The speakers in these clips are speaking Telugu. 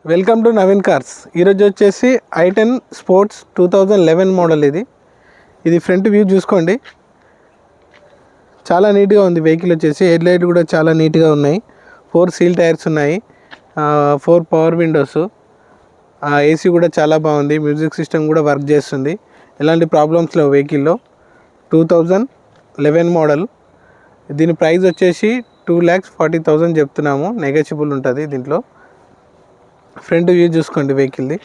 Welcome to Naveen cars. ఈరోజు వచ్చేసి i10 స్పోర్ట్స్ 2011 మోడల్. ఇది ఫ్రంట్ వ్యూ చూసుకోండి, చాలా నీట్గా ఉంది. వెహికల్ వచ్చేసి హెడ్ లైట్ కూడా చాలా నీట్గా ఉన్నాయి. 4 సీల్ టైర్స్ ఉన్నాయి, 4 పవర్ విండోస్, ఏసీ కూడా చాలా బాగుంది. మ్యూజిక్ సిస్టమ్ కూడా వర్క్ చేస్తుంది, ఎలాంటి ప్రాబ్లమ్స్ లేవు వెహికల్లో. 2011 మోడల్. దీని ప్రైస్ వచ్చేసి 2,40,000 చెప్తున్నాము, నెగోషియబుల్ ఉంటుంది దీంట్లో. ఫ్రంట్ వ్యూ చూసుకోండి వెహికల్ది.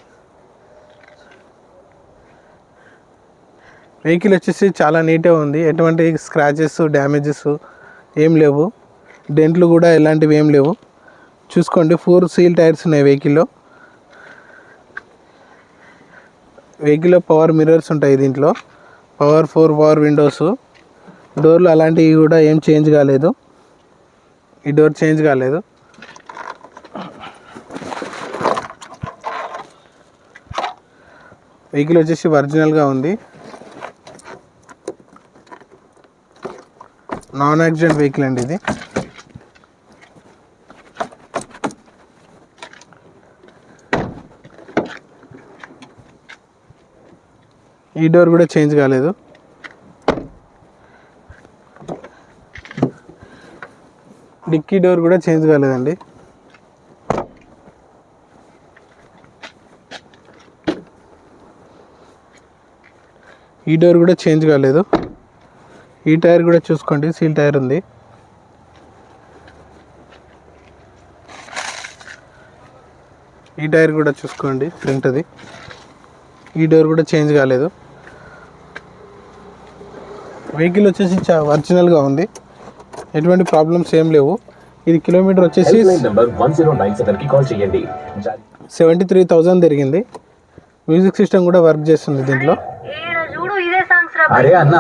వెహికల్ వచ్చేసి చాలా నీట్గా ఉంది, ఎటువంటి స్క్రాచెస్ డ్యామేజెస్ ఏం లేవు, డెంట్లు కూడా ఎలాంటివి ఏం లేవు. చూసుకోండి, 4 సీల్ టైర్స్ ఉన్నాయి వెహికల్లో పవర్ మిర్రర్స్ ఉంటాయి దీంట్లో, 4 పవర్ విండోస్. డోర్లు అలాంటివి కూడా ఏం చేంజ్ కాలేదు, ఈ డోర్ చేంజ్ కాలేదు. వెహికల్ వచ్చేసి ఒరిజినల్గా ఉంది, నాన్ యాక్సిడెంట్ వెహికల్ అండి ఇది. ఈ డోర్ కూడా చేంజ్ కాలేదు. డిక్కీ డోర్ కూడా చేంజ్ కాలేదండి. ఈ డోర్ కూడా చేంజ్ కాలేదు. ఈ టైర్ కూడా చూసుకోండి, సీల్ టైర్ ఉంది. ఈ టైర్ కూడా చూసుకోండి, ఫ్రంట్ది. ఈ డోర్ కూడా చేంజ్ కాలేదు. వెహికల్ వచ్చేసి ఒరిజినల్గా ఉంది, ఎటువంటి ప్రాబ్లమ్స్ ఏం లేవు. ఇది కిలోమీటర్ వచ్చేసి 73,000 తిరిగింది. మ్యూజిక్ సిస్టమ్ కూడా వర్క్ చేస్తుంది దీంట్లో. అరే అన్న,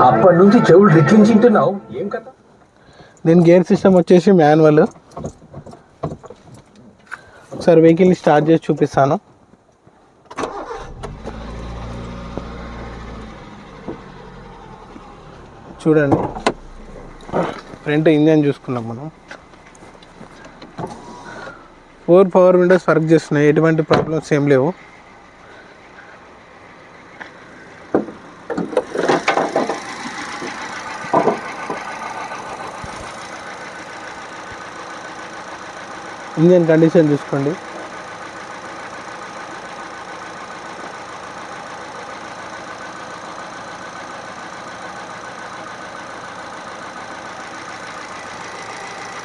అప్పటి నుంచి చెవులు రిక్కించుంటున్నావు, ఏం కథ? దీని గేర్ సిస్టమ్ వచ్చేసి మాన్యువల్. ఒకసారి వెహికల్ని స్టార్ట్ చేసి చూపిస్తాను. చూడండి, ఫ్రంట్ ఇంజన్ చూసుకున్నాం మనం. 4 పవర్ విండోస్ వర్క్ చేస్తున్నాయి, ఎటువంటి ప్రాబ్లమ్స్ ఏం లేవు. ఇంజన్ కండిషన్ చూసుకోండి.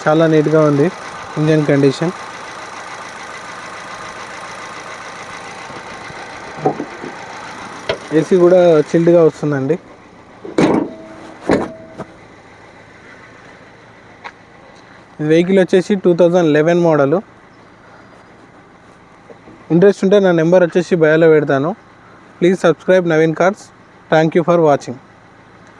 చాలా నీట్గా ఉంది ఇంజన్ కండిషన్. ఏసీ కూడా చిల్డ్గా వస్తుందండి. వెహికల్ వచ్చేసి 2011 మోడలు. ఇంట్రెస్ట్ ఉంటే నా నెంబర్ వచ్చేసి బయోలో పెడతాను. Please subscribe Naveen cars. Thank you for watching.